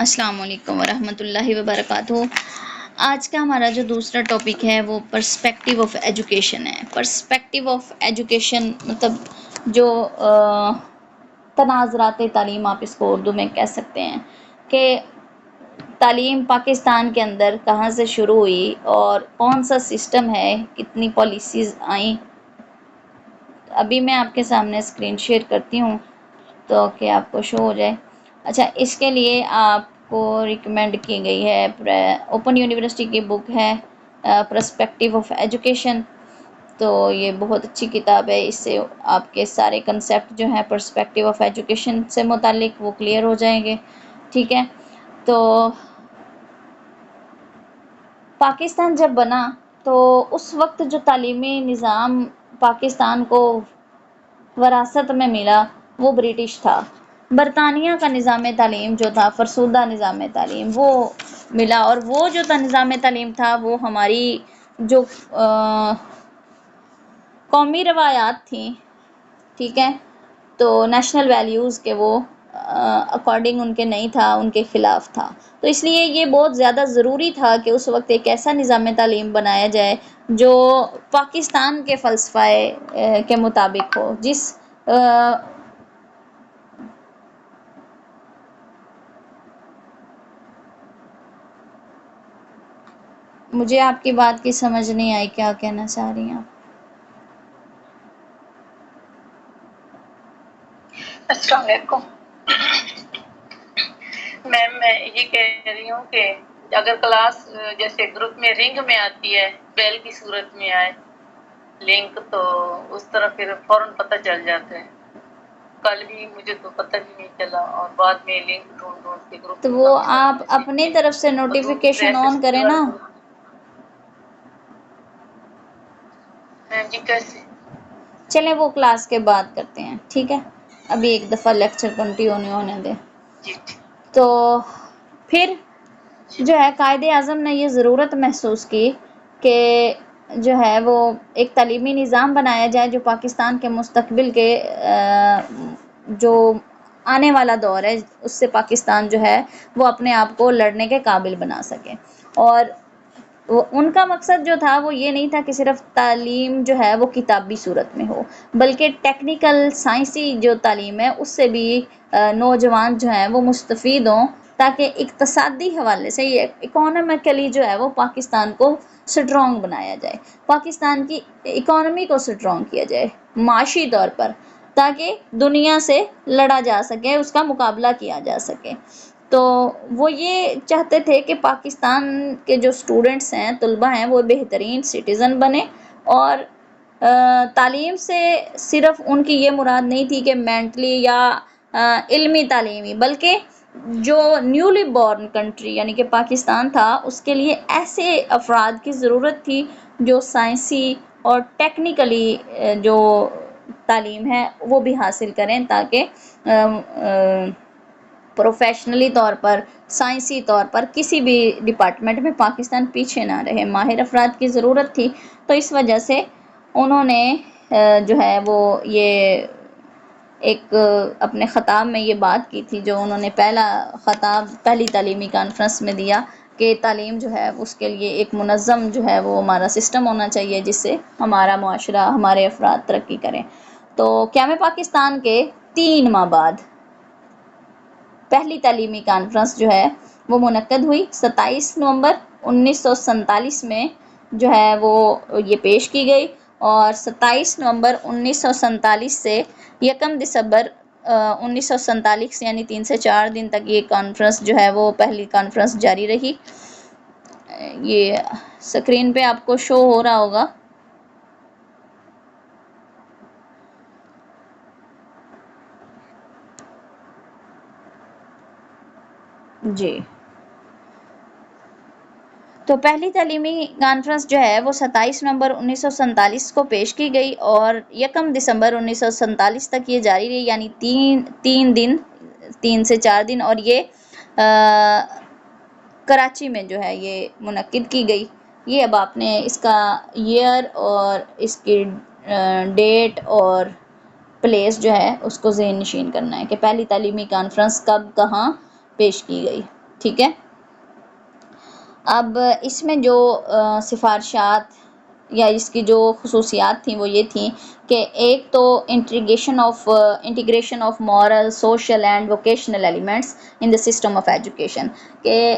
السلام علیکم ورحمۃ اللہ وبرکاتہ۔ آج کا ہمارا جو دوسرا ٹاپک ہے وہ پرسپیکٹیو آف ایجوکیشن ہے۔ پرسپیکٹیو آف ایجوکیشن مطلب جو تناظرات تعلیم، آپ اس کو اردو میں کہہ سکتے ہیں کہ تعلیم پاکستان کے اندر کہاں سے شروع ہوئی اور کون سا سسٹم ہے، کتنی پالیسیز آئیں۔ ابھی میں آپ کے سامنے اسکرین شیئر کرتی ہوں تو کہ آپ کو شو ہو جائے۔ اچھا، اس کے لیے آپ کو ریکمینڈ کی گئی ہے اوپن یونیورسٹی کی بک ہے پرسپیکٹیو آف ایجوکیشن۔ تو یہ بہت اچھی کتاب ہے، اس سے آپ کے سارے کنسیپٹ جو ہیں پرسپیکٹیو آف ایجوکیشن سے متعلق وہ کلیئر ہو جائیں گے، ٹھیک ہے۔ تو پاکستان جب بنا تو اس وقت جو تعلیمی نظام پاکستان کو وراثت میں ملا وہ برٹش تھا۔ برطانیہ کا نظام تعلیم جو تھا، فرسودہ نظام تعلیم، وہ ملا، اور وہ جو نظام تعلیم تھا وہ ہماری جو قومی روایات تھیں، ٹھیک ہے، تو نیشنل ویلیوز کے وہ اکارڈنگ ان کے نہیں تھا، ان کے خلاف تھا۔ تو اس لیے یہ بہت زیادہ ضروری تھا کہ اس وقت ایک ایسا نظام تعلیم بنایا جائے جو پاکستان کے فلسفہ کے مطابق ہو، جس مجھے آپ کی بات کی سمجھ نہیں آئی، کیا کہنا چاہ رہی ہیں آپ؟ السلام علیکم میم، میں یہ کہہ رہی ہوں کہ اگر کلاس جیسے گروپ میں رنگ میں آتی ہے، بیل کی صورت میں آئے لنک، تو اس طرح پھر فوراً پتہ چل جاتا ہے۔ کل بھی مجھے تو پتہ بھی نہیں چلا، اور بعد میں لنک ڈھونڈ کے گروپ تو میں وہ کافی سارے آپ میسج اپنی تھے، طرف سے اور گروپ نوٹیفیکیشن ایسے آن کریں نا۔ میم جی کیسے؟ چلیں وہ کلاس کے بعد کرتے ہیں، ٹھیک ہے، ابھی ایک دفعہ لیکچر کنٹینیو ہونے دیں۔ جی تو پھر جو ہے قائد اعظم نے یہ ضرورت محسوس کی کہ جو ہے وہ ایک تعلیمی نظام بنایا جائے جو پاکستان کے مستقبل کے جو آنے والا دور ہے اس سے پاکستان جو ہے وہ اپنے آپ کو لڑنے کے قابل بنا سکے۔ اور ان کا مقصد جو تھا وہ یہ نہیں تھا کہ صرف تعلیم جو ہے وہ کتابی صورت میں ہو، بلکہ ٹیکنیکل سائنسی جو تعلیم ہے اس سے بھی نوجوان جو ہیں وہ مستفید ہوں، تاکہ اقتصادی حوالے سے یہ اکانومیکلی جو ہے وہ پاکستان کو سٹرونگ بنایا جائے، پاکستان کی اکانومی کو سٹرونگ کیا جائے معاشی طور پر، تاکہ دنیا سے لڑا جا سکے، اس کا مقابلہ کیا جا سکے۔ تو وہ یہ چاہتے تھے کہ پاکستان کے جو اسٹوڈنٹس ہیں، طلبہ ہیں، وہ بہترین سٹیزن بنے، اور تعلیم سے صرف ان کی یہ مراد نہیں تھی کہ مینٹلی یا علمی تعلیمی، بلکہ جو نیولی بورن کنٹری یعنی کہ پاکستان تھا اس کے لیے ایسے افراد کی ضرورت تھی جو سائنسی اور ٹیکنیکلی جو تعلیم ہے وہ بھی حاصل کریں، تاکہ پروفیشنلی طور پر، سائنسی طور پر کسی بھی ڈپارٹمنٹ میں پاکستان پیچھے نہ رہے، ماہر افراد کی ضرورت تھی۔ تو اس وجہ سے انہوں نے جو ہے وہ یہ ایک اپنے خطاب میں یہ بات کی تھی، جو انہوں نے پہلا خطاب پہلی تعلیمی کانفرنس میں دیا، کہ تعلیم جو ہے اس کے لیے ایک منظم جو ہے وہ ہمارا سسٹم ہونا چاہیے جس سے ہمارا معاشرہ، ہمارے افراد ترقی کریں۔ تو قیام پاکستان کے 3 ماہ بعد پہلی تعلیمی کانفرنس جو ہے وہ منعقد ہوئی 27 نومبر 1947 میں جو ہے وہ یہ پیش کی گئی، اور 27 نومبر 1947 سے 1 دسمبر 1947 یعنی 3 سے 4 دن تک یہ کانفرنس جو ہے وہ پہلی کانفرنس جاری رہی۔ یہ سکرین پہ آپ کو شو ہو رہا ہوگا۔ جی، تو پہلی تعلیمی کانفرنس جو ہے وہ 27 نومبر 1947 کو پیش کی گئی، اور 1 دسمبر 1947 تک یہ جاری رہی، یعنی 3 سے 4 دن، اور یہ کراچی میں جو ہے یہ منعقد کی گئی۔ یہ اب آپ نے اس کا ایئر اور اس کی ڈیٹ اور پلیس جو ہے اس کو ذہن نشین کرنا ہے کہ پہلی تعلیمی کانفرنس کب کہاں پیش کی گئی۔ ٹھیک ہے. اب اس میں جو سفارشات یا اس کی جو خصوصیات تھیں وہ یہ تھیں کہ ایک تو integration of moral social and vocational elements in the system of education, کہ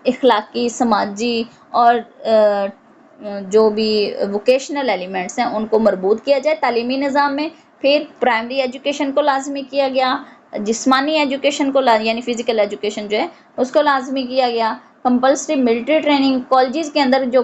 اخلاقی سماجی اور جو بھی ووکیشنل ایلیمنٹس ہیں ان کو مربوط کیا جائے تعلیمی نظام میں. پھر پرائمری ایجوکیشن کو لازمی کیا گیا، جسمانی ایجوکیشن کو یعنی فزیکل ایجوکیشن جو ہے اس کو لازمی کیا گیا. کمپلسری ملٹری ٹریننگ، کالجز کے اندر جو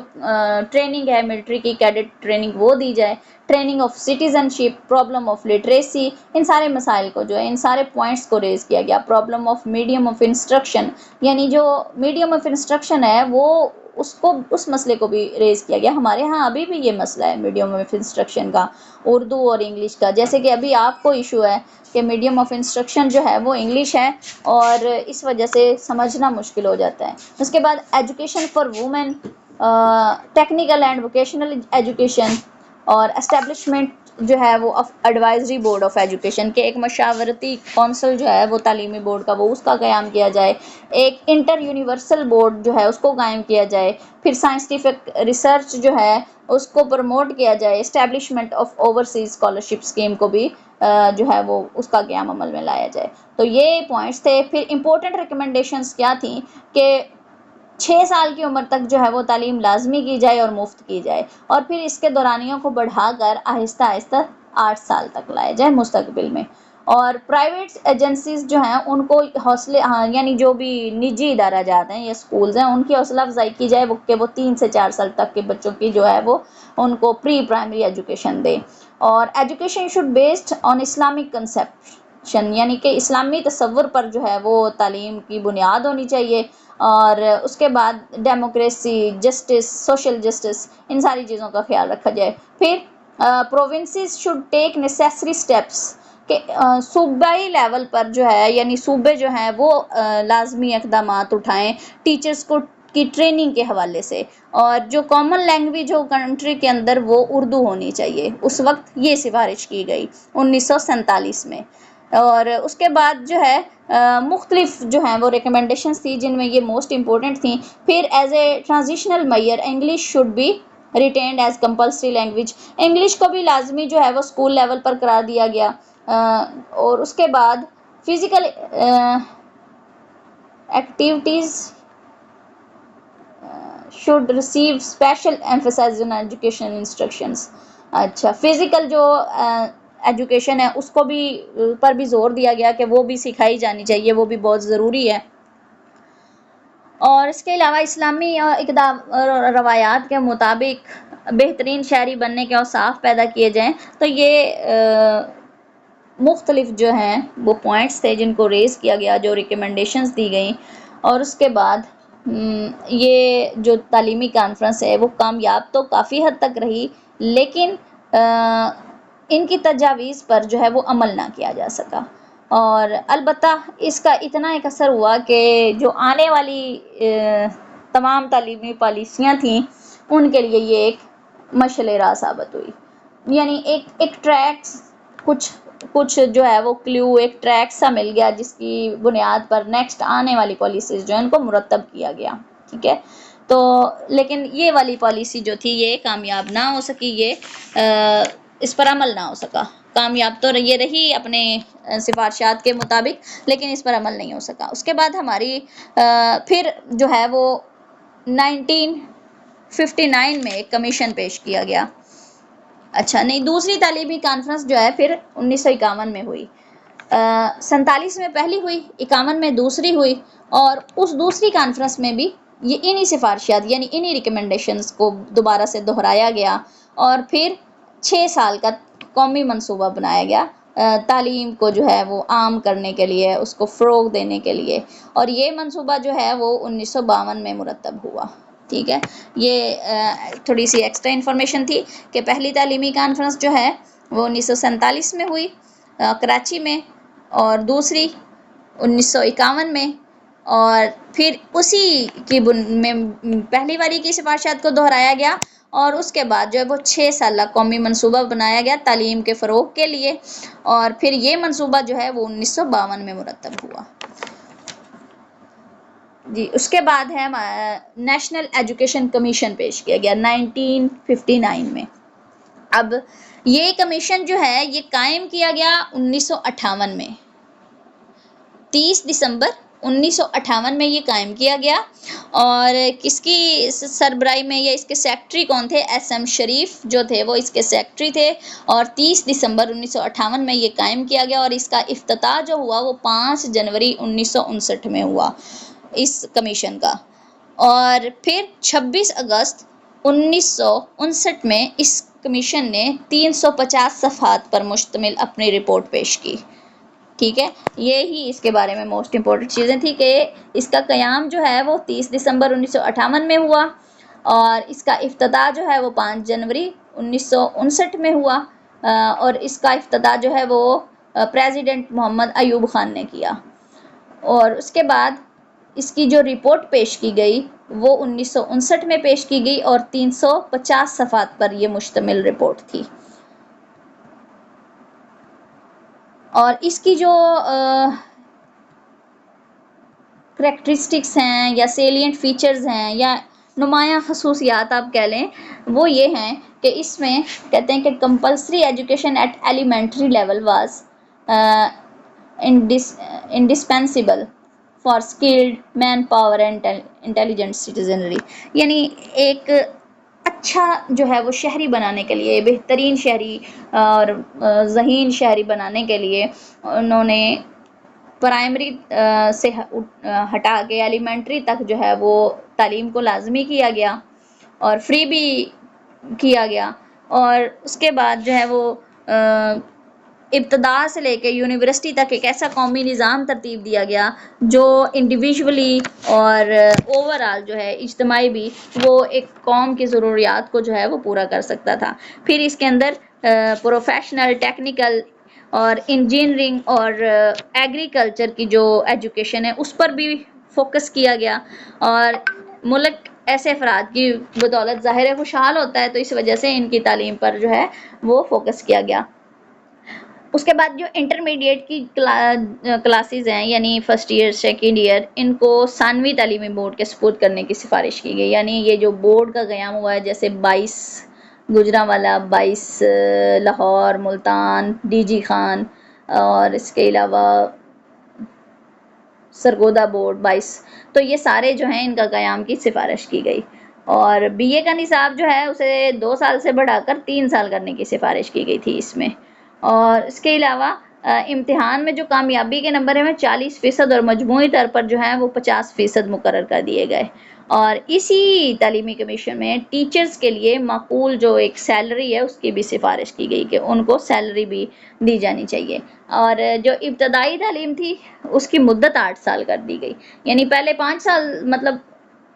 ٹریننگ ہے ملٹری کی کیڈٹ ٹریننگ وہ دی جائے. Training of citizenship, problem of literacy, ان سارے مسائل کو جو ہے ان سارے پوائنٹس کو ریز کیا گیا. Problem of medium of instruction, یعنی جو میڈیم آف انسٹرکشن ہے وہ اس مسئلے کو بھی ریز کیا گیا. ہمارے ہاں ابھی بھی یہ مسئلہ ہے میڈیم آف انسٹرکشن کا، اردو اور انگلش کا. جیسے کہ ابھی آپ کو ایشو ہے کہ میڈیم آف انسٹرکشن جو ہے وہ انگلش ہے اور اس وجہ سے سمجھنا مشکل ہو جاتا ہے. اس کے بعد education for women, technical and vocational education, اور اسٹیبلشمنٹ جو ہے وہ ایڈوائزری بورڈ آف ایجوکیشن، کے ایک مشاورتی کونسل جو ہے وہ تعلیمی بورڈ کا وہ اس کا قیام کیا جائے. ایک انٹر یونیورسل بورڈ جو ہے اس کو قائم کیا جائے. پھر سائنٹیفک ریسرچ جو ہے اس کو پروموٹ کیا جائے. Establishment of overseas scholarship scheme کو بھی جو ہے وہ اس کا قیام عمل میں لایا جائے. تو یہ پوائنٹس تھے. پھر امپورٹنٹ ریکمنڈیشنز کیا تھیں کہ 6 سال کی عمر تک جو ہے وہ تعلیم لازمی کی جائے اور مفت کی جائے، اور پھر اس کے دورانیوں کو بڑھا کر آہستہ آہستہ 8 سال تک لایا جائے مستقبل میں. اور پرائیویٹ ایجنسیز جو ہیں ان کو یعنی جو بھی نجی ادارہ جات ہیں یا اسکولز ہیں ان کی حوصلہ افزائی کی جائے کہ وہ 3 سے 4 سال تک کے بچوں کی جو ہے وہ ان کو پری پرائمری ایجوکیشن دے. اور education should based on Islamic conception, یعنی کہ اسلامی تصور پر جو ہے وہ تعلیم کی بنیاد ہونی چاہیے. اور اس کے بعد ڈیموکریسی، جسٹس، سوشل جسٹس، ان ساری چیزوں کا خیال رکھا جائے. پھر provinces should take necessary steps, کہ صوبائی لیول پر جو ہے یعنی صوبے جو ہیں وہ لازمی اقدامات اٹھائیں ٹیچرز کو کی ٹریننگ کے حوالے سے. اور جو کامن لینگویج ہو کنٹری کے اندر وہ اردو ہونی چاہیے. اس وقت یہ سفارش کی گئی 1947 میں. اور اس کے بعد جو ہے مختلف جو ہیں وہ ریکمنڈیشنز تھی جن میں یہ موسٹ امپورٹنٹ تھیں. پھر as a transitional measure English should be retained as compulsory language, English کو بھی لازمی جو ہے وہ اسکول لیول پر قرار دیا گیا. اور اس کے بعد physical activities should receive special emphasis on education instructions. اچھا، فزیکل جو ایجوکیشن ہے اس کو بھی پر بھی زور دیا گیا کہ وہ بھی سکھائی جانی چاہیے، وہ بھی بہت ضروری ہے. اور اس کے علاوہ اسلامی اقدام روایات کے مطابق بہترین شہری بننے کے اوصاف پیدا کیے جائیں. تو یہ مختلف جو ہیں وہ پوائنٹس تھے جن کو ریز کیا گیا، جو ریکمنڈیشنز دی گئیں. اور اس کے بعد یہ جو تعلیمی کانفرنس ہے وہ کامیاب تو کافی حد تک رہی، لیکن ان کی تجاویز پر جو ہے وہ عمل نہ کیا جا سکا. اور البتہ اس کا اتنا ایک اثر ہوا کہ جو آنے والی تمام تعلیمی پالیسیاں تھیں ان کے لیے یہ ایک مشعل راہ ثابت ہوئی. یعنی ایک ٹریکس کچھ جو ہے وہ کلیو، ایک ٹریک سا مل گیا جس کی بنیاد پر نیکسٹ آنے والی پالیسیز جو ہیں ان کو مرتب کیا گیا. ٹھیک ہے. تو لیکن یہ والی پالیسی جو تھی یہ کامیاب نہ ہو سکی، یہ اس پر عمل نہ ہو سکا. کامیاب تو یہ رہی اپنے سفارشات کے مطابق، لیکن اس پر عمل نہیں ہو سکا. اس کے بعد ہماری پھر جو ہے وہ 1959 میں ایک کمیشن پیش کیا گیا. اچھا نہیں، دوسری تعلیمی کانفرنس جو ہے پھر 1951 میں ہوئی. 47 میں پہلی ہوئی، 51 میں دوسری ہوئی. اور اس دوسری کانفرنس میں بھی یہ انہی سفارشات یعنی انہی ریکمنڈیشنز کو دوبارہ سے دہرایا گیا. اور پھر 6 سال کا قومی منصوبہ بنایا گیا تعلیم کو جو ہے وہ عام کرنے کے لیے، اس کو فروغ دینے کے لیے. اور یہ منصوبہ جو ہے وہ 1952 میں مرتب ہوا. ٹھیک ہے. یہ تھوڑی سی ایکسٹرا انفارمیشن تھی کہ پہلی تعلیمی کانفرنس جو ہے وہ 1947 میں ہوئی کراچی میں، اور دوسری 1951 میں. اور پھر اسی کی میں پہلی والی کی سفارشات کو دہرایا گیا، اور اس کے بعد جو ہے وہ 6 سالہ قومی منصوبہ بنایا گیا تعلیم کے فروغ کے لیے. اور پھر یہ منصوبہ جو ہے وہ 1952 میں مرتب ہوا. جی اس کے بعد ہے نیشنل ایجوکیشن کمیشن پیش کیا گیا 1959 میں. اب یہ کمیشن جو ہے یہ قائم کیا گیا 1958 میں، 30 دسمبر 1958 میں یہ قائم کیا گیا. اور کس کی سربراہی میں یا اس کے سیکٹری کون تھے؟ ایس ایم شریف جو تھے وہ اس کے سیکٹری تھے. اور 30 دسمبر 1958 میں یہ قائم کیا گیا، اور اس کا افتتاح جو ہوا وہ 5 جنوری 1959 میں ہوا اس کمیشن کا. اور پھر 26 اگست 1959 میں اس کمیشن نے 350 صفحات پر مشتمل اپنی رپورٹ پیش کی. ٹھیک ہے، یہی اس کے بارے میں موسٹ امپورٹنٹ چیزیں تھی کہ اس کا قیام جو ہے وہ 30 دسمبر 1958 میں ہوا، اور اس کا افتتاح جو ہے وہ 5 جنوری 1959 میں ہوا. اور اس کا افتتاح جو ہے وہ پریزیڈنٹ محمد ایوب خان نے کیا. اور اس کے بعد اس کی جو رپورٹ پیش کی گئی وہ 1959 میں پیش کی گئی، اور 350 صفحات پر یہ مشتمل رپورٹ تھی. اور اس کی جو کریکٹرسٹکس ہیں یا سیلینٹ فیچرز ہیں یا نمایاں خصوصیات آپ کہہ لیں، وہ یہ ہیں کہ اس میں کہتے ہیں کہ compulsory education at elementary level was indispensable for skilled manpower and intelligent citizenry. یعنی ایک اچھا جو ہے وہ شہری بنانے کے لیے، بہترین شہری اور ذہین شہری بنانے کے لیے انہوں نے پرائمری سے ہٹا کے ایلیمنٹری تک جو ہے وہ تعلیم کو لازمی کیا گیا اور فری بھی کیا گیا. اور اس کے بعد جو ہے وہ ابتدا سے لے کے یونیورسٹی تک ایک ایسا قومی نظام ترتیب دیا گیا جو انڈیویژولی اور اوور آل جو ہے اجتماعی بھی وہ ایک قوم کی ضروریات کو جو ہے وہ پورا کر سکتا تھا. پھر اس کے اندر پروفیشنل، ٹیکنیکل اور انجینئرنگ اور ایگریکلچر کی جو ایجوکیشن ہے اس پر بھی فوکس کیا گیا. اور ملک ایسے افراد کی بدولت ظاہر ہے خوشحال ہوتا ہے، تو اس وجہ سے ان کی تعلیم پر جو ہے وہ فوکس کیا گیا. اس کے بعد جو انٹرمیڈیٹ کی کلاسز ہیں یعنی فرسٹ ایئر، سیکنڈ ایئر، ان کو ثانوی تعلیمی بورڈ کے سپرد کرنے کی سفارش کی گئی. یعنی یہ جو بورڈ کا قیام ہوا ہے، جیسے 22 گجرانوالہ، 22 لاہور، ملتان، ڈی جی خان، اور اس کے علاوہ سرگودا بورڈ 22، تو یہ سارے جو ہیں ان کا قیام کی سفارش کی گئی. اور بی اے کا نصاب جو ہے اسے 2 سال سے بڑھا کر 3 سال کرنے کی سفارش کی گئی تھی اس میں. اور اس کے علاوہ امتحان میں جو کامیابی کے نمبر ہیں وہ 40% اور مجموعی طور پر جو ہیں وہ 50% مقرر کر دیے گئے. اور اسی تعلیمی کمیشن میں ٹیچرز کے لیے معقول جو ایک سیلری ہے اس کی بھی سفارش کی گئی کہ ان کو سیلری بھی دی جانی چاہیے. اور جو ابتدائی تعلیم تھی اس کی مدت 8 سال کر دی گئی. یعنی پہلے 5 سال، مطلب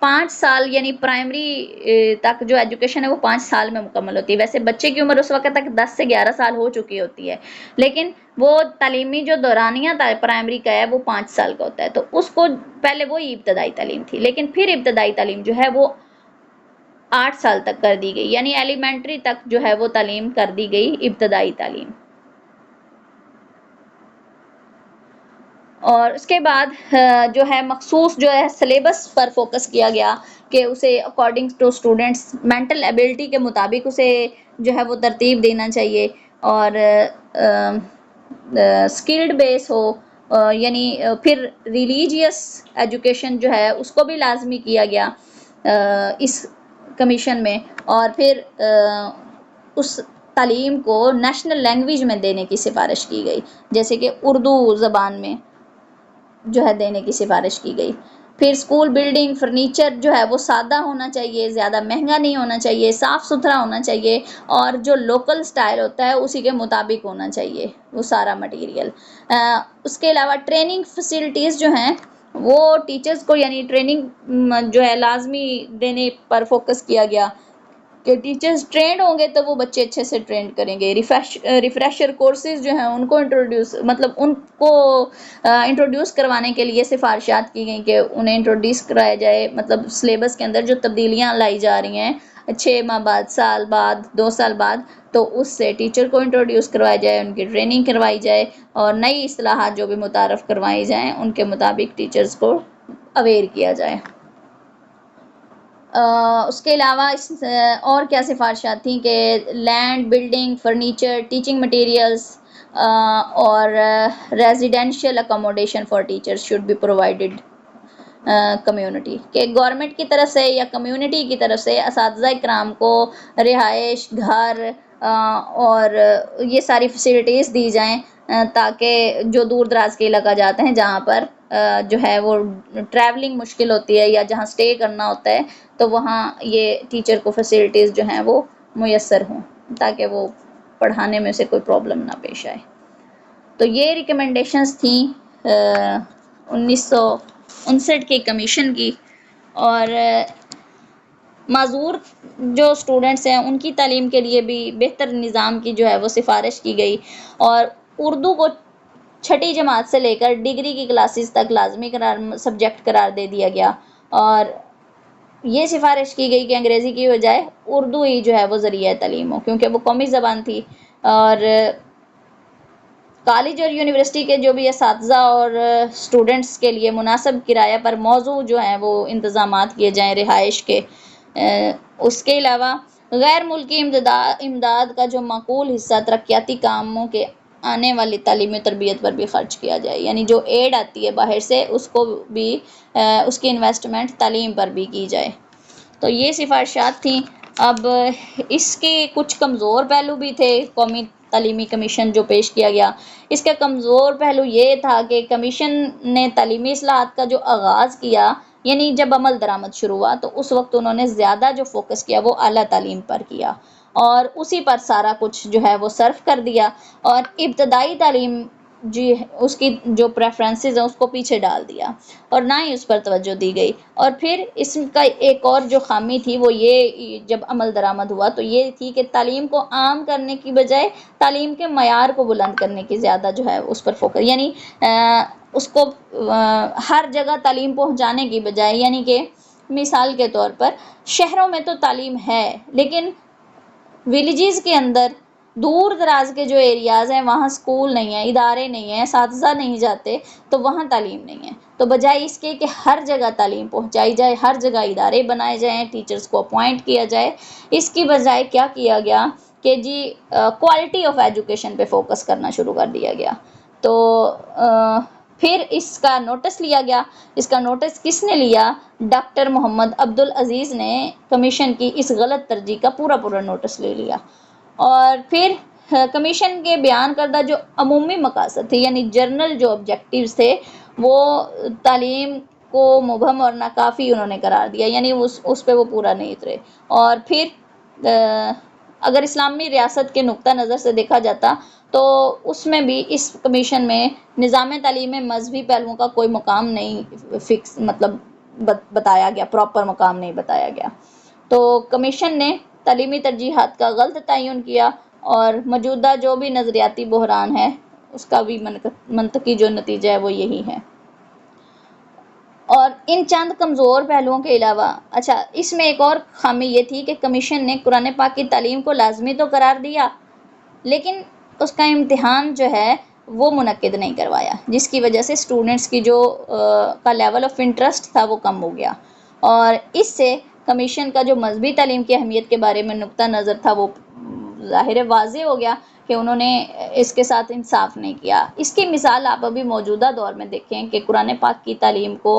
5 سال یعنی پرائمری تک جو ایجوکیشن ہے وہ 5 سال میں مکمل ہوتی ہے. ویسے بچے کی عمر اس وقت تک 10 سے 11 سال ہو چکی ہوتی ہے، لیکن وہ تعلیمی جو دورانیہ پرائمری کا ہے وہ 5 سال کا ہوتا ہے. تو اس کو پہلے وہی ابتدائی تعلیم تھی، لیکن پھر ابتدائی تعلیم جو ہے وہ 8 سال تک کر دی گئی. یعنی ایلیمنٹری تک جو ہے وہ تعلیم کر دی گئی، ابتدائی تعلیم. اور اس کے بعد جو ہے مخصوص جو ہے سلیبس پر فوکس کیا گیا کہ اسے according to students mental ability کے مطابق اسے جو ہے وہ ترتیب دینا چاہیے. اور اسکلڈ بیس ہو، یعنی پھر ریلیجیس ایجوکیشن جو ہے اس کو بھی لازمی کیا گیا اس کمیشن میں. اور پھر اس تعلیم کو نیشنل لینگویج میں دینے کی سفارش کی گئی، جیسے کہ اردو زبان میں جو ہے دینے کی سفارش کی گئی. پھر اسکول بلڈنگ، فرنیچر جو ہے وہ سادہ ہونا چاہیے، زیادہ مہنگا نہیں ہونا چاہیے، صاف ستھرا ہونا چاہیے، اور جو لوکل سٹائل ہوتا ہے اسی کے مطابق ہونا چاہیے وہ سارا مٹیریل. اس کے علاوہ ٹریننگ فیسلٹیز جو ہیں وہ ٹیچرز کو یعنی ٹریننگ جو ہے لازمی دینے پر فوکس کیا گیا کہ ٹیچرز ٹرینڈ ہوں گے تو وہ بچے اچھے سے ٹرینڈ کریں گے. ریفریشر کورسز جو ہیں ان کو انٹروڈیوس کروانے کے لیے سفارشات کی گئیں کہ انہیں انٹروڈیوس کرایا جائے. مطلب سلیبس کے اندر جو تبدیلیاں لائی جا رہی ہیں 6 ماہ بعد، سال بعد، 2 سال بعد، تو اس سے ٹیچر کو انٹروڈیوس کروایا جائے، ان کی ٹریننگ کروائی جائے، اور نئی اصطلاحات جو بھی متعارف کروائی جائیں ان کے مطابق ٹیچرز کو اویئر کیا جائے۔ اس کے علاوہ اور کیا سفارشات تھیں کہ land, building, furniture, teaching materials اور residential accommodation for teachers should be provided community, کہ گورنمنٹ کی طرف سے یا کمیونٹی کی طرف سے اساتذہ کرام کو رہائش، گھر اور یہ ساری فیسلٹیز دی جائیں تاکہ جو دور دراز کے علاقہ جاتے ہیں جہاں پر جو ہے وہ ٹریولنگ مشکل ہوتی ہے یا جہاں سٹے کرنا ہوتا ہے، تو وہاں یہ ٹیچر کو فیسلٹیز جو ہیں وہ میسر ہوں تاکہ وہ پڑھانے میں سے کوئی پرابلم نہ پیش آئے۔ تو یہ ریکمنڈیشنز تھیں 1959 کی کمیشن کی، اور معذور جو اسٹوڈنٹس ہیں ان کی تعلیم کے لیے بھی بہتر نظام کی جو ہے وہ سفارش کی گئی، اور اردو کو چھٹی جماعت سے لے کر ڈگری کی کلاسز تک لازمی سبجیکٹ قرار دے دیا گیا، اور یہ سفارش کی گئی کہ انگریزی کی بجائے اردو ہی جو ہے وہ ذریعہ تعلیم ہو، کیونکہ وہ قومی زبان تھی۔ اور کالج اور یونیورسٹی کے جو بھی اساتذہ اور اسٹوڈنٹس کے لیے مناسب کرایہ پر موضوع جو ہیں وہ انتظامات کیے جائیں رہائش کے۔ اس کے علاوہ غیر ملکی امداد کا جو معقول حصہ ترقیاتی کاموں کے آنے والی تعلیمی و تربیت پر بھی خرچ کیا جائے، یعنی جو ایڈ آتی ہے باہر سے اس کو بھی اس کی انویسٹمنٹ تعلیم پر بھی کی جائے۔ تو یہ سفارشات تھیں۔ اب اس کے کچھ کمزور پہلو بھی تھے، قومی تعلیمی کمیشن جو پیش کیا گیا، اس کا کمزور پہلو یہ تھا کہ کمیشن نے تعلیمی اصلاحات کا جو آغاز کیا، یعنی جب عمل درآمد شروع ہوا، تو اس وقت انہوں نے زیادہ جو فوکس کیا وہ اعلیٰ تعلیم پر کیا، اور اسی پر سارا کچھ جو ہے وہ صرف کر دیا، اور ابتدائی تعلیم جی اس کی جو پریفرنسز ہیں اس کو پیچھے ڈال دیا، اور نہ ہی اس پر توجہ دی گئی۔ اور پھر اس کا ایک اور جو خامی تھی وہ یہ، جب عمل درآمد ہوا تو یہ تھی کہ تعلیم کو عام کرنے کی بجائے تعلیم کے معیار کو بلند کرنے کی زیادہ جو ہے اس پر فوکس، یعنی اس کو ہر جگہ تعلیم پہنچانے کی بجائے، یعنی کہ مثال کے طور پر شہروں میں تو تعلیم ہے لیکن ولیجز کے اندر دور دراز کے جو ایریاز ہیں وہاں سکول نہیں ہیں، ادارے نہیں ہیں، اساتذہ نہیں جاتے، تو وہاں تعلیم نہیں ہے۔ تو بجائے اس کے کہ ہر جگہ تعلیم پہنچائی جائے، ہر جگہ ادارے بنائے جائیں، ٹیچرز کو اپوائنٹ کیا جائے، اس کی بجائے کیا کیا گیا کہ جی کوالٹی آف ایجوکیشن پہ فوکس کرنا شروع کر دیا گیا۔ تو پھر اس کا نوٹس لیا گیا۔ اس کا نوٹس کس نے لیا؟ ڈاکٹر محمد عبدالعزیز نے کمیشن کی اس غلط ترجیح کا پورا نوٹس لے لیا، اور پھر کمیشن کے بیان کردہ جو عمومی مقاصد تھے، یعنی جنرل جو آبجیکٹیوز تھے، وہ تعلیم کو مبہم اور ناکافی انہوں نے قرار دیا، یعنی اس پہ وہ پورا نہیں اترے۔ اور پھر اگر اسلامی ریاست کے نقطہ نظر سے دیکھا جاتا تو اس میں بھی اس کمیشن میں نظام تعلیم میں مذہبی پہلوؤں کا کوئی مقام نہیں فکس، مطلب بتایا گیا، پراپر مقام نہیں بتایا گیا۔ تو کمیشن نے تعلیمی ترجیحات کا غلط تعین کیا، اور موجودہ جو بھی نظریاتی بحران ہے اس کا بھی منطقی جو نتیجہ ہے وہ یہی ہے۔ اور ان چند کمزور پہلوؤں کے علاوہ اس میں ایک اور خامی یہ تھی کہ کمیشن نے قرآن پاک کی تعلیم کو لازمی تو قرار دیا، لیکن اس کا امتحان جو ہے وہ منعقد نہیں کروایا، جس کی وجہ سے اسٹوڈنٹس کی جو کا لیول آف انٹرسٹ تھا وہ کم ہو گیا، اور اس سے کمیشن کا جو مذہبی تعلیم کی اہمیت کے بارے میں نقطہ نظر تھا وہ ظاہر واضح ہو گیا کہ انہوں نے اس کے ساتھ انصاف نہیں کیا۔ اس کی مثال آپ ابھی موجودہ دور میں دیکھیں کہ قرآن پاک کی تعلیم کو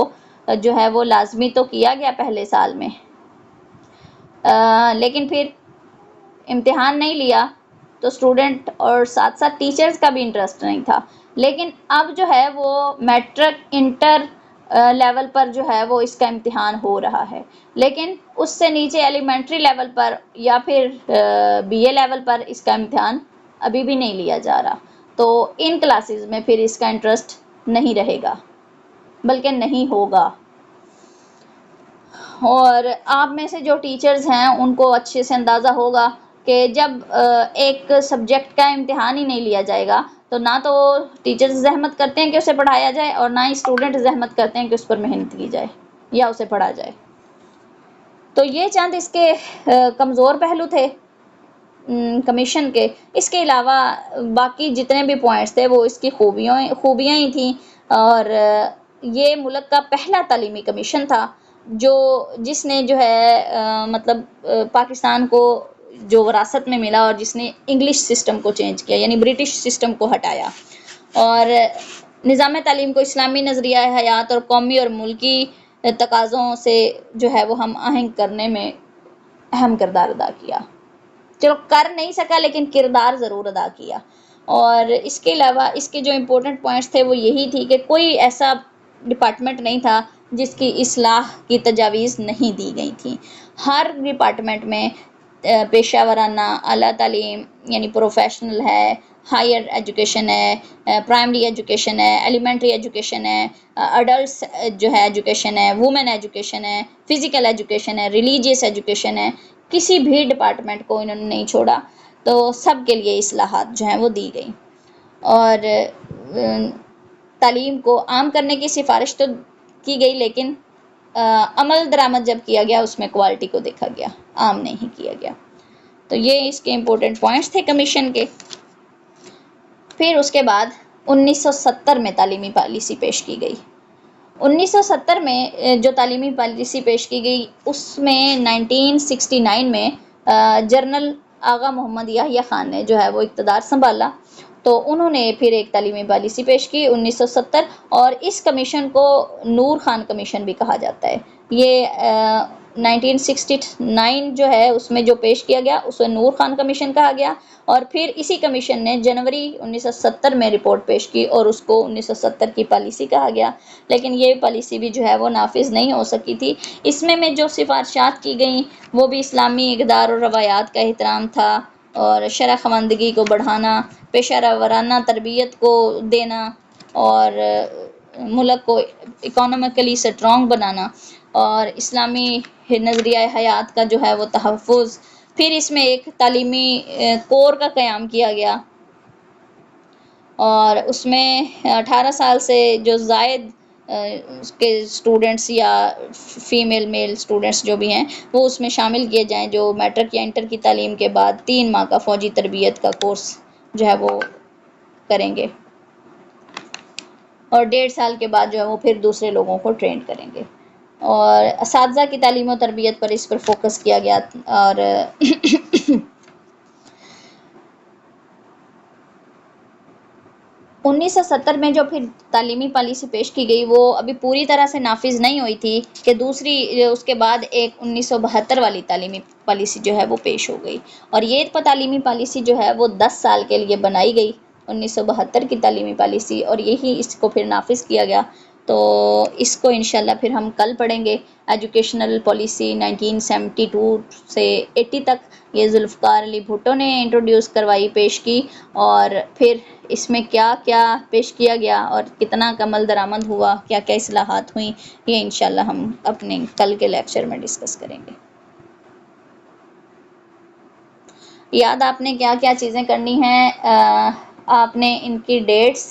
جو ہے وہ لازمی تو کیا گیا پہلے سال میں، لیکن پھر امتحان نہیں لیا تو اسٹوڈنٹ اور ساتھ ساتھ ٹیچرز کا بھی انٹرسٹ نہیں تھا۔ لیکن اب جو ہے وہ میٹرک انٹر لیول پر جو ہے وہ اس کا امتحان ہو رہا ہے، لیکن اس سے نیچے ایلیمنٹری لیول پر یا پھر بی اے لیول پر اس کا امتحان ابھی بھی نہیں لیا جا رہا، تو ان کلاسز میں پھر اس کا انٹرسٹ نہیں رہے گا بلکہ نہیں ہوگا۔ اور آپ میں سے جو ٹیچرز ہیں ان کو اچھے سے اندازہ ہوگا کہ جب ایک سبجیکٹ کا امتحان ہی نہیں لیا جائے گا تو نہ تو ٹیچرز زحمت کرتے ہیں کہ اسے پڑھایا جائے، اور نہ ہی اسٹوڈنٹ زحمت کرتے ہیں کہ اس پر محنت کی جائے یا اسے پڑھا جائے۔ تو یہ چند اس کے کمزور پہلو تھے کمیشن کے۔ اس کے علاوہ باقی جتنے بھی پوائنٹس تھے وہ اس کی خوبیاں ہی تھیں، اور یہ ملک کا پہلا تعلیمی کمیشن تھا جس نے جو ہے مطلب پاکستان کو جو وراثت میں ملا اور جس نے انگلش سسٹم کو چینج کیا، یعنی برٹش سسٹم کو ہٹایا، اور نظام تعلیم کو اسلامی نظریہ حیات اور قومی اور ملکی تقاضوں سے جو ہے وہ ہم آہنگ کرنے میں اہم کردار ادا کیا۔ چلو کر نہیں سکا لیکن کردار ضرور ادا کیا۔ اور اس کے علاوہ اس کے جو امپورٹنٹ پوائنٹس تھے وہ یہی تھی کہ کوئی ایسا ڈپارٹمنٹ نہیں تھا جس کی اصلاح کی تجاویز نہیں دی گئی تھیں۔ ہر ڈپارٹمنٹ میں پیشہ ورانہ اعلیٰ تعلیم یعنی پروفیشنل ہے، ہائر ایجوکیشن ہے، پرائمری ایجوکیشن ہے، ایلیمنٹری ایجوکیشن ہے، اڈلٹس جو ہے ایجوکیشن ہے، وومن ایجوکیشن ہے، فزیکل ایجوکیشن ہے، ریلیجیس ایجوکیشن ہے، کسی بھی ڈپارٹمنٹ کو انہوں نے نہیں چھوڑا، تو سب کے لیے اصلاحات جو ہیں وہ دی گئی۔ اور تعلیم کو عام کرنے کی سفارش تو کی گئی، لیکن عمل درآمد جب کیا گیا اس میں کوالٹی کو دیکھا گیا، عام نہیں کیا گیا۔ تو یہ اس کے امپورٹنٹ پوائنٹس تھے کمیشن کے۔ پھر اس کے بعد 1970 میں تعلیمی پالیسی پیش کی گئی۔ 1970 میں جو تعلیمی پالیسی پیش کی گئی اس میں 1969 میں جنرل آغا محمد یحییٰ خان نے جو ہے وہ اقتدار سنبھالا، تو انہوں نے پھر ایک تعلیمی پالیسی پیش کی 1970، اور اس کمیشن کو نور خان کمیشن بھی کہا جاتا ہے۔ یہ 1969 جو ہے اس میں جو پیش کیا گیا اسے نور خان کمیشن کہا گیا، اور پھر اسی کمیشن نے جنوری 1970 میں رپورٹ پیش کی اور اس کو 1970 کی پالیسی کہا گیا، لیکن یہ پالیسی بھی جو ہے وہ نافذ نہیں ہو سکی تھی۔ اس میں جو سفارشات کی گئیں وہ بھی اسلامی اقدار اور روایات کا احترام تھا، اور شرح خواندگی کو بڑھانا، پیشہ ورانہ تربیت کو دینا، اور ملک کو اکانومیکلی سٹرونگ بنانا، اور اسلامی نظریہ حیات کا جو ہے وہ تحفظ۔ پھر اس میں ایک تعلیمی کور کا قیام کیا گیا، اور اس میں 18 سال سے جو زائد کے اسٹوڈنٹس یا فیمیل میل اسٹوڈنٹس جو بھی ہیں وہ اس میں شامل کیے جائیں، جو میٹرک یا انٹر کی تعلیم کے بعد 3 ماہ کا فوجی تربیت کا کورس جو ہے وہ کریں گے، اور 1.5 سال کے بعد جو ہے وہ پھر دوسرے لوگوں کو ٹرین کریں گے۔ اور اساتذہ کی تعلیم و تربیت پر اس پر فوکس کیا گیا، اور 1970 میں جو پھر تعلیمی پالیسی پیش کی گئی وہ ابھی پوری طرح سے نافذ نہیں ہوئی تھی کہ دوسری اس کے بعد ایک 1972 والی تعلیمی پالیسی جو ہے وہ پیش ہو گئی، اور یہ تعلیمی پالیسی جو ہے وہ 10 سال کے لیے بنائی گئی، 1972 کی تعلیمی پالیسی، اور یہی اس کو پھر نافذ کیا گیا۔ تو اس کو انشاءاللہ پھر ہم کل پڑھیں گے۔ ایجوکیشنل پالیسی 1972 سے 80 تک یہ ذوالفقار علی بھٹو نے انٹروڈیوس کروائی، پیش کی، اور پھر اس میں کیا کیا پیش کیا گیا اور کتنا عمل درآمد ہوا، کیا کیا اصلاحات ہوئیں، یہ انشاءاللہ ہم اپنے کل کے لیکچر میں ڈسکس کریں گے۔ یاد آپ نے کیا کیا چیزیں کرنی ہیں، آپ نے ان کی ڈیٹس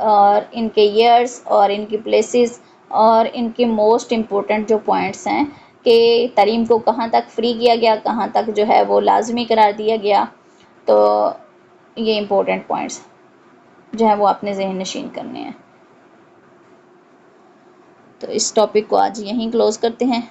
اور ان کے ایئرس اور ان کی پلیسز اور ان کے موسٹ امپورٹنٹ جو پوائنٹس ہیں کہ تعلیم کو کہاں تک فری کیا گیا، کہاں تک جو ہے وہ لازمی قرار دیا گیا، تو یہ امپورٹنٹ پوائنٹس جو ہے وہ اپنے ذہن نشین کرنے ہیں۔ تو اس ٹاپک کو آج یہیں کلوز کرتے ہیں۔